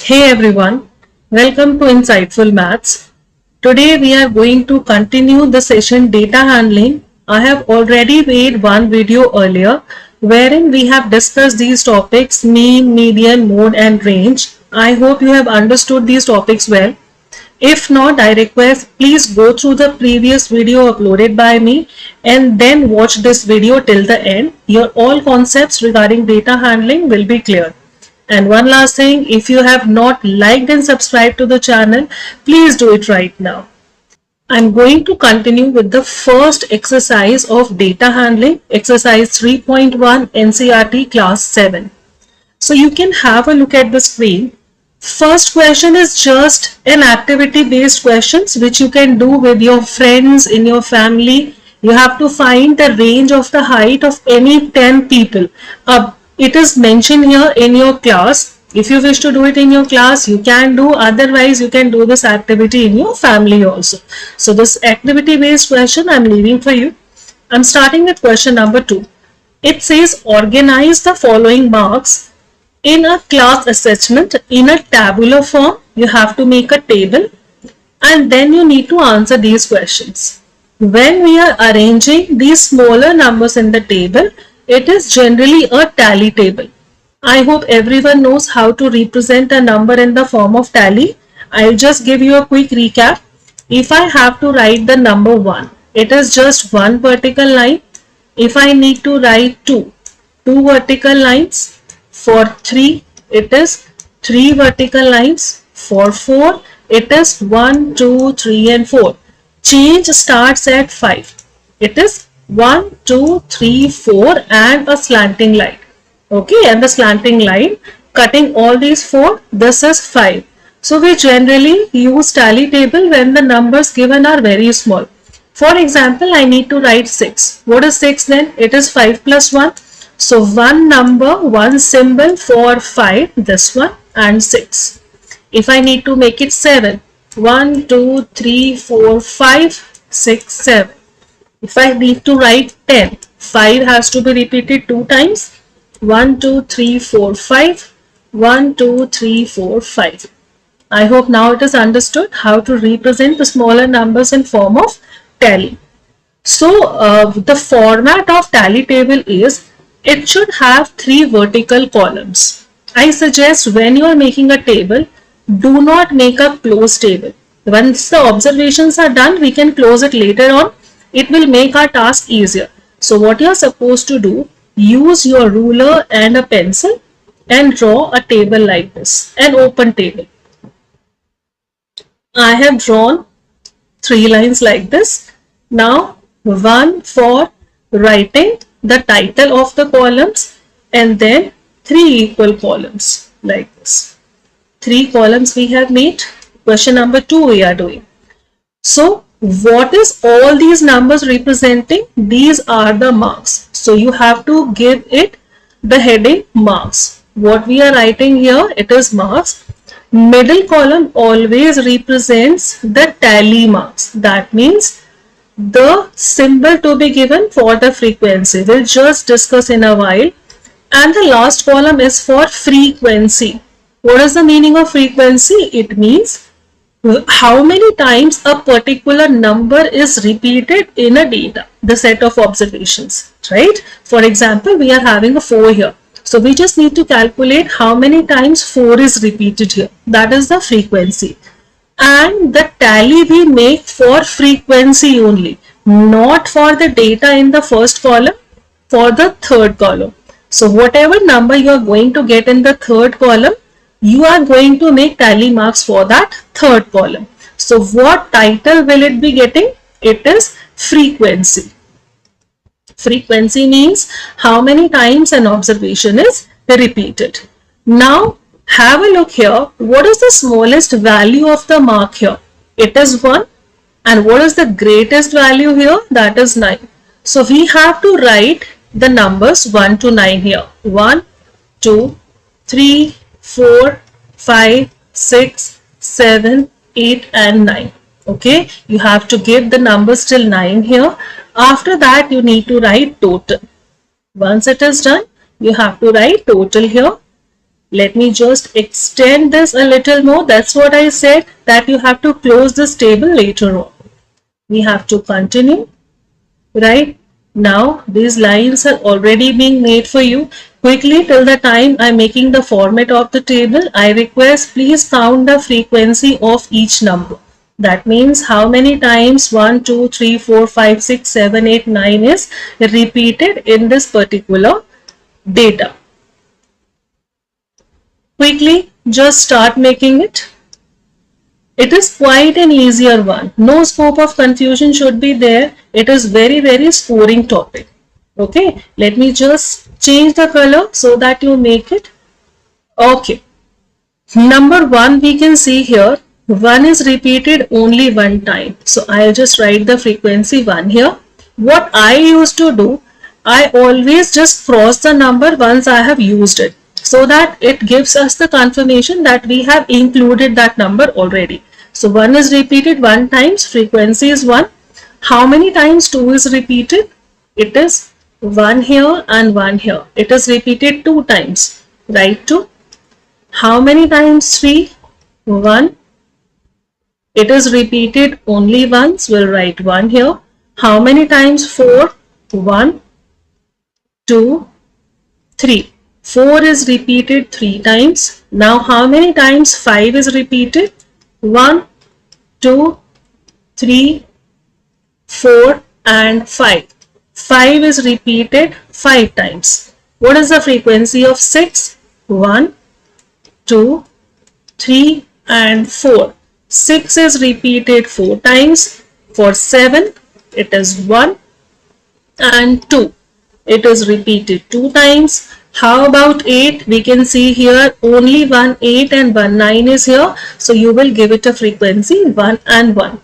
Hey everyone, welcome to Insightful Maths. Today we are going to continue the session data handling. I have already made one video earlier wherein we have discussed these topics mean, median, mode and range. I hope you have understood these topics well. If not, I request please go through the previous video uploaded by me and then watch this video till the end. Your all concepts regarding data handling will be clear. And one last thing, if you have not liked and subscribed to the channel, please do it right now. I'm going to continue with the first exercise of data handling, exercise 3.1 NCERT class 7. So you can have a look at the screen. First question is just an activity based questions which you can do with your friends in your family. You have to find the range of the height of any 10 people. It is mentioned here in your class. If you wish to do it in your class, you can do. Otherwise, you can do this activity in your family also. So this activity based question I'm leaving for you. I'm starting with question number 2. It says organize the following marks in a class assessment in a tabular form. You have to make a table and then you need to answer these questions. When we are arranging these smaller numbers in the table, it is generally a tally table. I hope everyone knows how to represent a number in the form of tally. I'll just give you a quick recap. If I have to write the number 1, it is just one vertical line. If I need to write 2 vertical lines. For 3, it is 3 vertical lines. For 4, it is 1, 2, 3 and 4. Change starts at 5. It is 1, 2, 3, 4 and a slanting line. Okay, and the slanting line cutting all these 4, this is 5. So we generally use tally table when the numbers given are very small. For example, I need to write 6. What is 6 then? It is 5 plus 1. So one number, one symbol for 5, this one and 6. If I need to make it 7, 1, 2, 3, 4, 5, 6, 7. If I need to write 10, 5 has to be repeated 2 times. 1, 2, 3, 4, 5. 1, 2, 3, 4, 5. I hope now it is understood how to represent the smaller numbers in form of tally. So the format of tally table is it should have 3 vertical columns. I suggest when you are making a table, do not make a closed table. Once the observations are done, we can close it later on. It will make our task easier. So what you are supposed to do, use your ruler and a pencil and draw a table like this, an open table. I have drawn 3 lines like this. Now one for writing the title of the columns and then 3 equal columns like this. 3 columns we have made. Question number 2 we are doing. So what is all these numbers representing? These are the marks. So you have to give it the heading marks. What we are writing here, it is marks. Middle column always represents the tally marks. That means the symbol to be given for the frequency. We'll just discuss in a while. And the last column is for frequency. What is the meaning of frequency? It means how many times a particular number is repeated in a data, the set of observations, right? For example, we are having a 4 here. So we just need to calculate how many times 4 is repeated here. That is the frequency. And the tally we make for frequency only, not for the data in the first column, for the third column. So whatever number you are going to get in the third column, you are going to make tally marks for that third column. So what title will it be getting? It is frequency. Frequency means how many times an observation is repeated. Now have a look here. What is the smallest value of the mark here? It is 1. And what is the greatest value here? That is 9. So we have to write the numbers 1 to 9 here. 1, 2, 3, 4, 5, 6, 7, 8 and 9. Okay, you have to give the numbers till 9 here. After that you need to write total. Once it is done, you have to write total here. Let me just extend this a little more. That's what I said, that you have to close this table later on. We have to continue, right? Now these lines are already being made for you. Quickly, till the time I'm making the format of the table, I request please count the frequency of each number. That means how many times 1, 2, 3, 4, 5, 6, 7, 8, 9 is repeated in this particular data. Quickly, just start making it. It is quite an easier one. No scope of confusion should be there. It is very scoring topic. Okay, let me just change the color so that you make it. Okay, number 1 we can see here. 1 is repeated only one time. So I'll just write the frequency 1 here. What I used to do, I always just cross the number once I have used it, so that it gives us the confirmation that we have included that number already. So 1 is repeated one times, frequency is 1. How many times 2 is repeated? It is 1 here and 1 here. It is repeated 2 times. Write 2. How many times 3? 1. It is repeated only once. We'll write 1 here. How many times 4? 1, 2, 3. 4 is repeated 3 times. Now how many times 5 is repeated? 1, 2, 3, 4 and 5. 5 is repeated 5 times. What is the frequency of 6? 1, 2, 3 and 4. 6 is repeated 4 times. For 7, it is 1 and 2. It is repeated 2 times. How about 8? We can see here only 1 8 and 1 9 is here. So you will give it a frequency 1 and 1.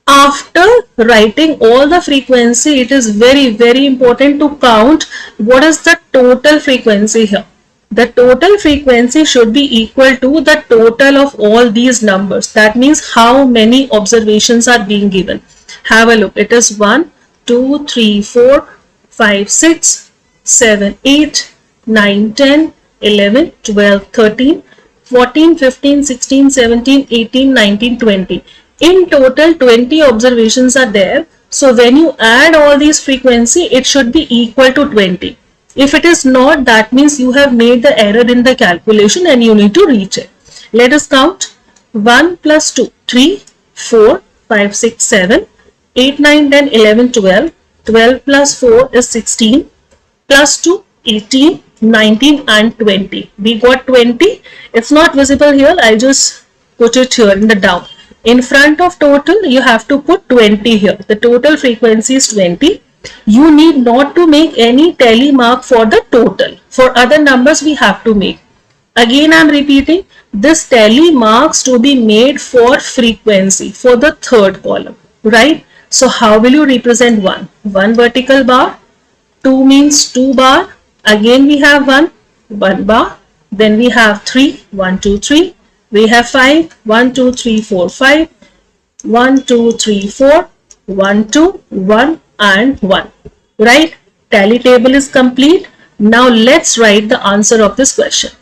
After writing all the frequency, it is very important to count what is the total frequency here. The total frequency should be equal to the total of all these numbers. That means how many observations are being given. Have a look. It is 1, 2, 3, 4, 5, 6, 7, 8, 9, 10, 11, 12, 13, 14, 15, 16, 17, 18, 19, 20. In total, 20 observations are there. So when you add all these frequency, it should be equal to 20. If it is not, that means you have made the error in the calculation and you need to recheck. Let us count. 1 plus 2, 3, 4, 5, 6, 7, 8, 9, 10, 11, 12. 12 plus 4 is 16. Plus 2, 18, 19 and 20. We got 20. It's not visible here. I just put it here in the down. In front of total, you have to put 20 here. The total frequency is 20. You need not to make any tally mark for the total. For other numbers, we have to make. Again, I am repeating, this tally marks to be made for frequency, for the third column, right? So, how will you represent 1? 1 vertical bar, 2 means 2 bar, again we have 1 bar, then we have 3, 1, 2, 3, we have 5, 1, 2, 3, 4, 5, 1, 2, 3, 4, 1, 2, 1 and 1, right? Tally table is complete. Now let's write the answer of this question.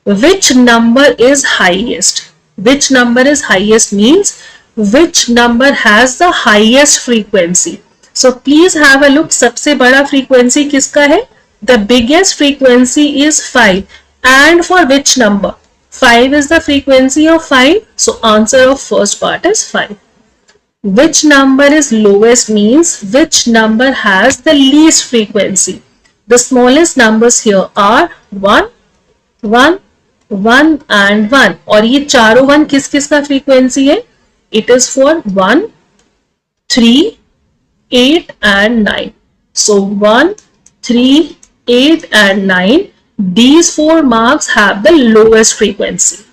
Which number is highest? Which number is highest means which number has the highest frequency. So please have a look. सबसे बड़ा frequency किसका है? The biggest frequency is 5. And for which number? 5 is the frequency of 5. So answer of first part is 5. Which number is lowest means which number has the least frequency. The smallest numbers here are 1, 1, 1 and 1. और ये चारों 1 किस किस का frequency है? It is for 1, 3, 8 and 9. So 1, 3, 8 and 9. These 4 marks have the lowest frequency.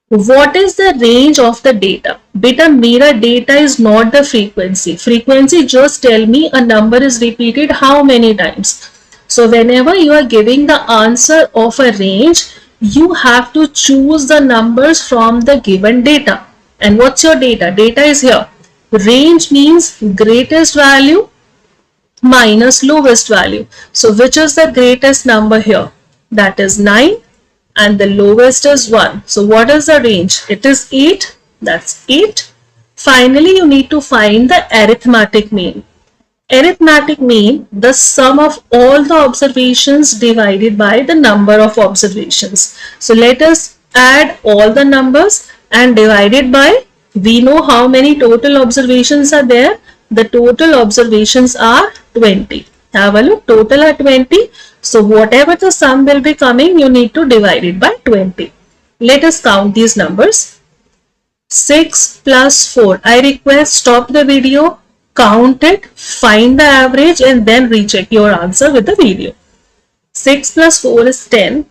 What is the range of the data? Beta, मेरा data is not the frequency. Frequency just tell me a number is repeated how many times. So whenever you are giving the answer of a range, you have to choose the numbers from the given data. And what's your data? Data is here. Range means greatest value minus lowest value. So which is the greatest number here? That is 9. and the lowest is 1. So what is the range? It is 8. That's 8. Finally, you need to find the arithmetic mean. Arithmetic mean, the sum of all the observations divided by the number of observations. So let us add all the numbers and divide it by, we know how many total observations are there. The total observations are 20. Have a look, total are 20. So whatever the sum will be coming, you need to divide it by 20. Let us count these numbers. 6 plus 4. I request stop the video, count it, find the average and then recheck your answer with the video. 6 plus 4 is 10.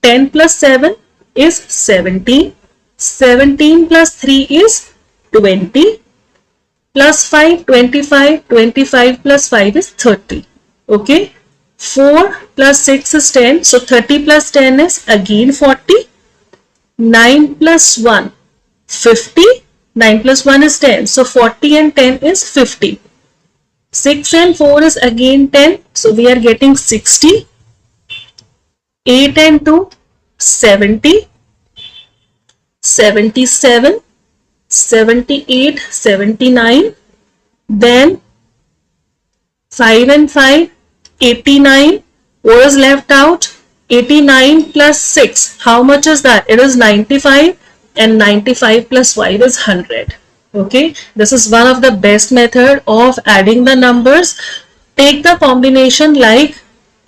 10 plus 7 is 17. 17 plus 3 is 20. Plus 5, 25. 25 plus 5 is 30. Okay. 4 plus 6 is 10. So 30 plus 10 is again 40. 9 plus 1, 50. 9 plus 1 is 10. So 40 and 10 is 50. 6 and 4 is again 10. So we are getting 60. 8 and 2, 70. 77. 78, 79. Then 5 and 5, 89. What is left out? 89 plus 6. How much is that? It is 95. And 95 plus 5 is 100. Okay, this is one of the best method of adding the numbers. Take the combination like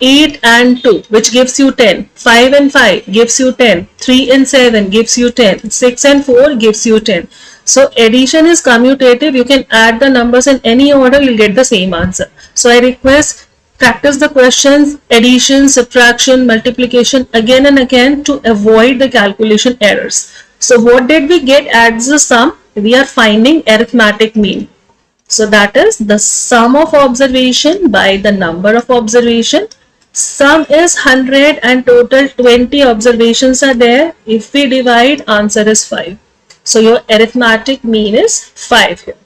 8 and 2, which gives you 10. 5 and 5 gives you 10. 3 and 7 gives you 10. 6 and 4 gives you 10. So addition is commutative. You can add the numbers in any order, you'll get the same answer. So I request practice the questions, addition, subtraction, multiplication again and again to avoid the calculation errors. So what did we get as the sum? We are finding arithmetic mean. So that is the sum of observation by the number of observation. Sum is 100 and total 20 observations are there. If we divide, answer is 5. So your arithmetic mean is 5 here.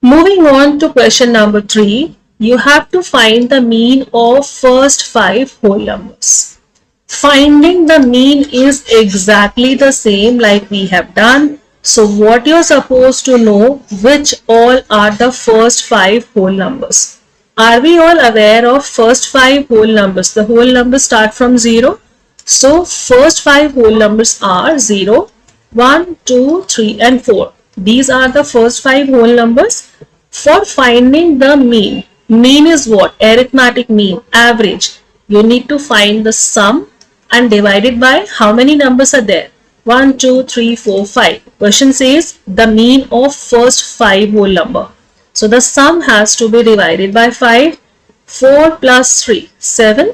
Moving on to question number 3. You have to find the mean of first 5 whole numbers. Finding the mean is exactly the same like we have done. So what you're supposed to know, which all are the first 5 whole numbers. Are we all aware of first 5 whole numbers? The whole numbers start from 0. So first 5 whole numbers are 0, 1, 2, 3 and 4. These are the first 5 whole numbers. For finding the mean, mean is what? Arithmetic mean, average. You need to find the sum and divide it by how many numbers are there? 1, 2, 3, 4, 5. Question says the mean of first 5 whole number. So the sum has to be divided by 5. 4 plus 3, 7,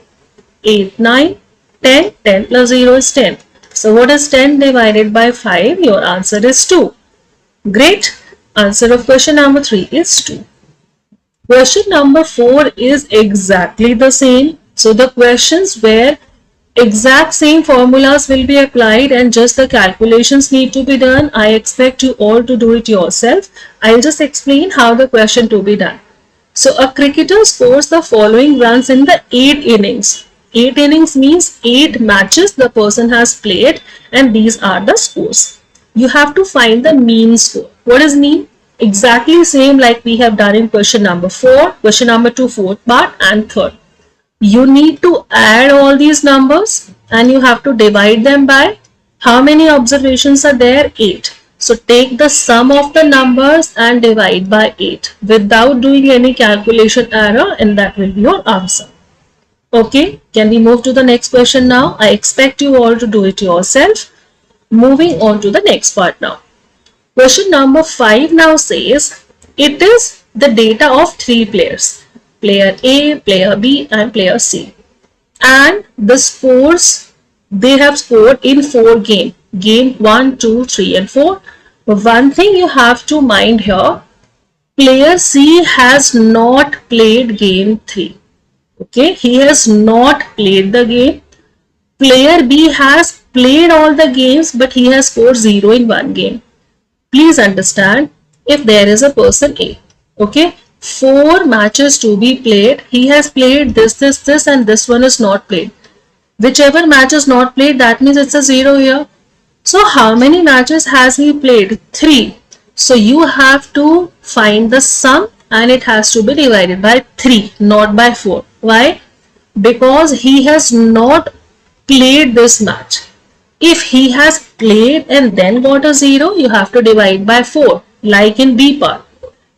8, 9, 10. 10 plus 0 is 10. So what is 10 divided by 5? Your answer is 2. Great. Answer of question number 3 is 2. Question number 4 is exactly the same. So the questions where exact same formulas will be applied and just the calculations need to be done. I expect you all to do it yourself. I'll just explain how the question to be done. So a cricketer scores the following runs in the 8 innings. 8 innings means 8 matches the person has played and these are the scores. You have to find the mean score. What is mean? Exactly same like we have done in question number 4, question number 2, fourth part and third. You need to add all these numbers and you have to divide them by how many observations are there? 8. So take the sum of the numbers and divide by 8 without doing any calculation error and that will be your answer. Okay, can we move to the next question now? I expect you all to do it yourself. Moving on to the next part now. Question number 5 now says it is the data of 3 players. Player A, player B and player C. And the scores they have scored in 4 games. Game 1, 2, 3 and 4. But one thing you have to mind here, player C has not played game 3. Okay, he has not played the game. Player B has played all the games but he has scored 0 in 1 game. Please understand, if there is a person A, okay, 4 matches to be played, he has played this and this one is not played. Whichever match is not played, that means it's a 0 here. So how many matches has he played? 3. So you have to find the sum and it has to be divided by 3, not by 4. Why? Because he has not played this match. If he has played and then got a 0, you have to divide by 4, like in B part.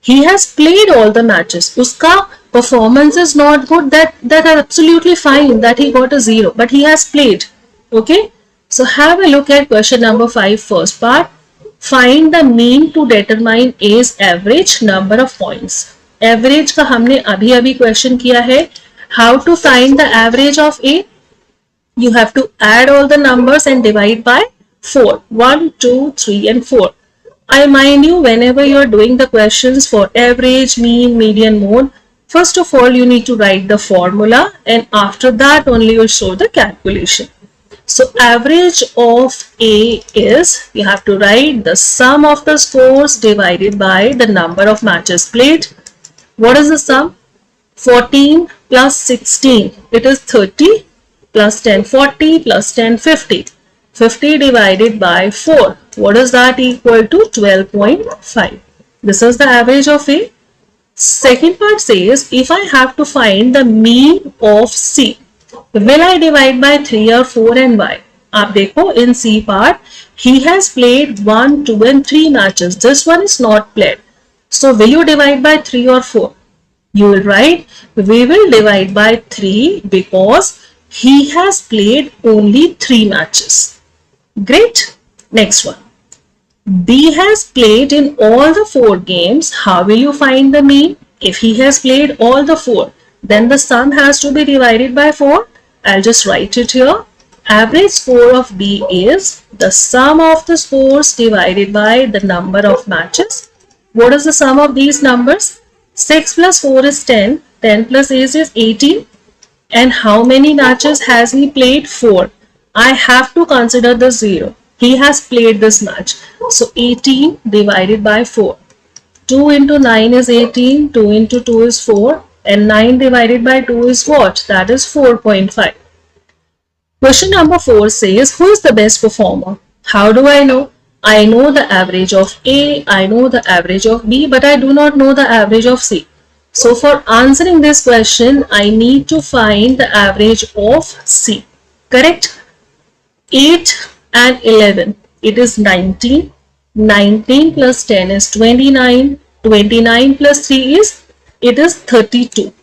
He has played all the matches. Uska performance is not good. That are absolutely fine that he got a 0, but he has played. Okay. So have a look at question number 5, first part. Find the mean to determine A's average number of points. Average का हमने अभी अभी question किया है. How to find the average of A? You have to add all the numbers and divide by 4. 1, 2, 3 and 4. I mind you, whenever you are doing the questions for average, mean, median, mode, first of all you need to write the formula and after that only you show the calculation. So average of A is, you have to write the sum of the scores divided by the number of matches played. What is the sum? 14 plus 16, it is 30, plus 10 40, plus 10 50. 50 divided by 4. What is that equal to? 12.5. This is the average of A. Second part says, if I have to find the mean of C, will I divide by 3 or 4 and why? आप देखो, in C part, he has played 1, 2 and 3 matches. This one is not played. So will you divide by 3 or 4? You will write, we will divide by 3 because he has played only 3 matches. Great. Next one. B has played in all the 4 games. How will you find the mean? If he has played all the 4, then the sum has to be divided by 4. I'll just write it here. Average score of B is the sum of the scores divided by the number of matches. What is the sum of these numbers? 6 plus 4 is 10. 10 plus 8 is 18. And how many matches has he played? 4. I have to consider the 0. He has played this match. So 18 divided by 4. 2 into 9 is 18. 2 into 2 is 4. And 9 divided by 2 is what? That is 4.5. Question number 4 says, who is the best performer? How do I know? I know the average of A, I know the average of B, but I do not know the average of C. So for answering this question, I need to find the average of C. Correct? 8 and 11, it is 19. 19 plus 10 is 29. 29 plus 3 is, it is 32.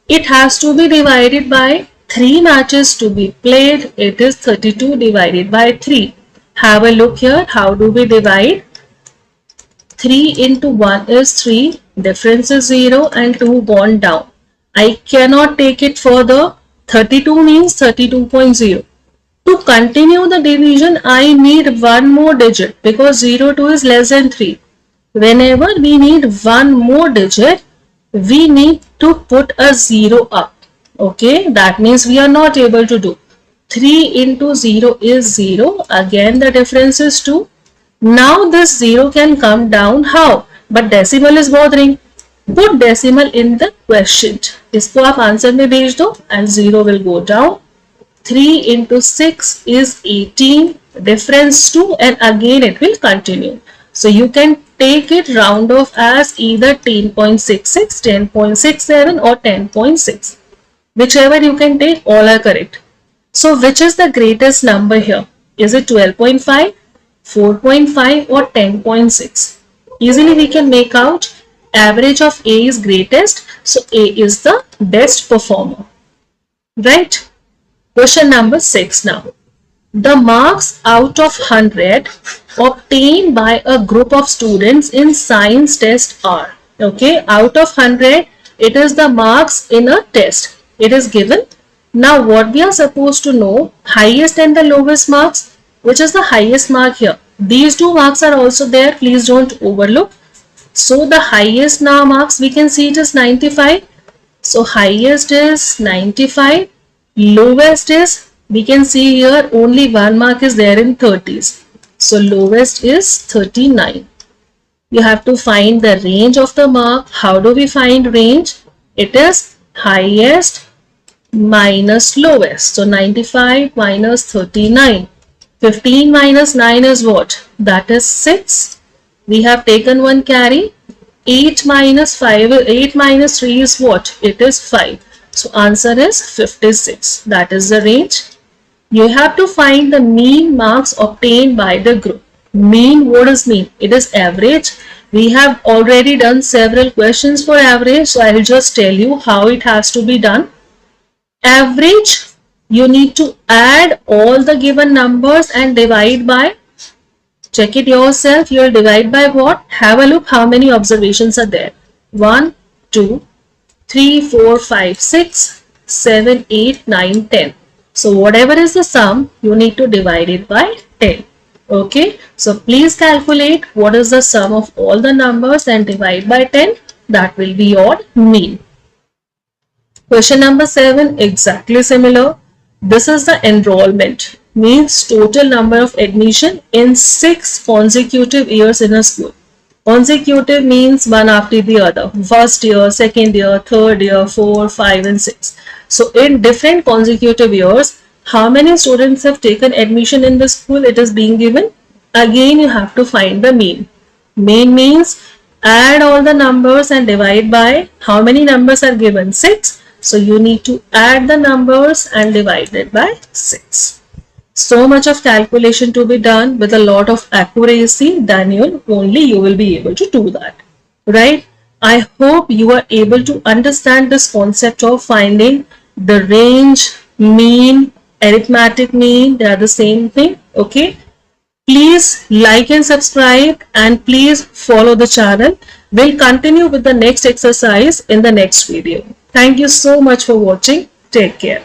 It has to be divided by 3 matches to be played. It is 32 divided by 3. Have a look here. How do we divide? 3 into 1 is 3. Difference is 0 and 2 gone down. I cannot take it further. 32 means 32.0. To continue the division, I need one more digit because 0, 2 is less than 3. Whenever we need one more digit, we need to put a 0 up. Okay, that means we are not able to do. 3 into 0 is 0. Again, the difference is 2. Now this 0 can come down. How? But decimal is bothering. Put decimal in the question. इसको आप answer में भेज दो and 0 will go down. 3 into 6 is 18. Difference 2 and again it will continue. So you can take it round off as either 10.66, 10.67 or 10.6. Whichever you can take, all are correct. So which is the greatest number here? Is it 12.5, 4.5 or 10.6? Easily we can make out average of A is greatest. So A is the best performer. Right? Question number 6 now. The marks out of 100 obtained by a group of students in science test are. Okay, out of 100, it is the marks in a test. It is given. Now what we are supposed to know, highest and the lowest marks, which is the highest mark here. These two marks are also there. Please don't overlook. So the highest now marks, we can see it is 95. So highest is 95. Lowest is, we can see here only one mark is there in 30s. So lowest is 39. You have to find the range of the mark. How do we find range? It is highest minus lowest. So 95 minus 39. 15 minus 9 is what? That is 6. We have taken one carry. 8 minus 5, 8 minus 3 is what? It is 5. So answer is 56. That is the range. You have to find the mean marks obtained by the group. Mean, what is mean? It is average. We have already done several questions for average. So I will just tell you how it has to be done. Average, you need to add all the given numbers and divide by. Check it yourself. You will divide by what? Have a look how many observations are there. 1, 2, 3, 4, 5, 6, 7, 8, 9, 10. So whatever is the sum, you need to divide it by 10. Okay. So please calculate what is the sum of all the numbers and divide by 10. That will be your mean. Question number 7, exactly similar. This is the enrollment. Means total number of admission in 6 consecutive years in a school. Consecutive means one after the other. First year, second year, third year, 4, 5 and 6. So in different consecutive years, how many students have taken admission in the school? It is being given. Again, you have to find the mean. Mean means add all the numbers and divide by how many numbers are given? 6. So you need to add the numbers and divide it by 6. So much of calculation to be done with a lot of accuracy, then only you will be able to do that, right? I hope you are able to understand this concept of finding the range, mean, arithmetic mean. They are the same thing. Okay. Please like and subscribe and please follow the channel. We'll continue with the next exercise in the next video. Thank you so much for watching. Take care.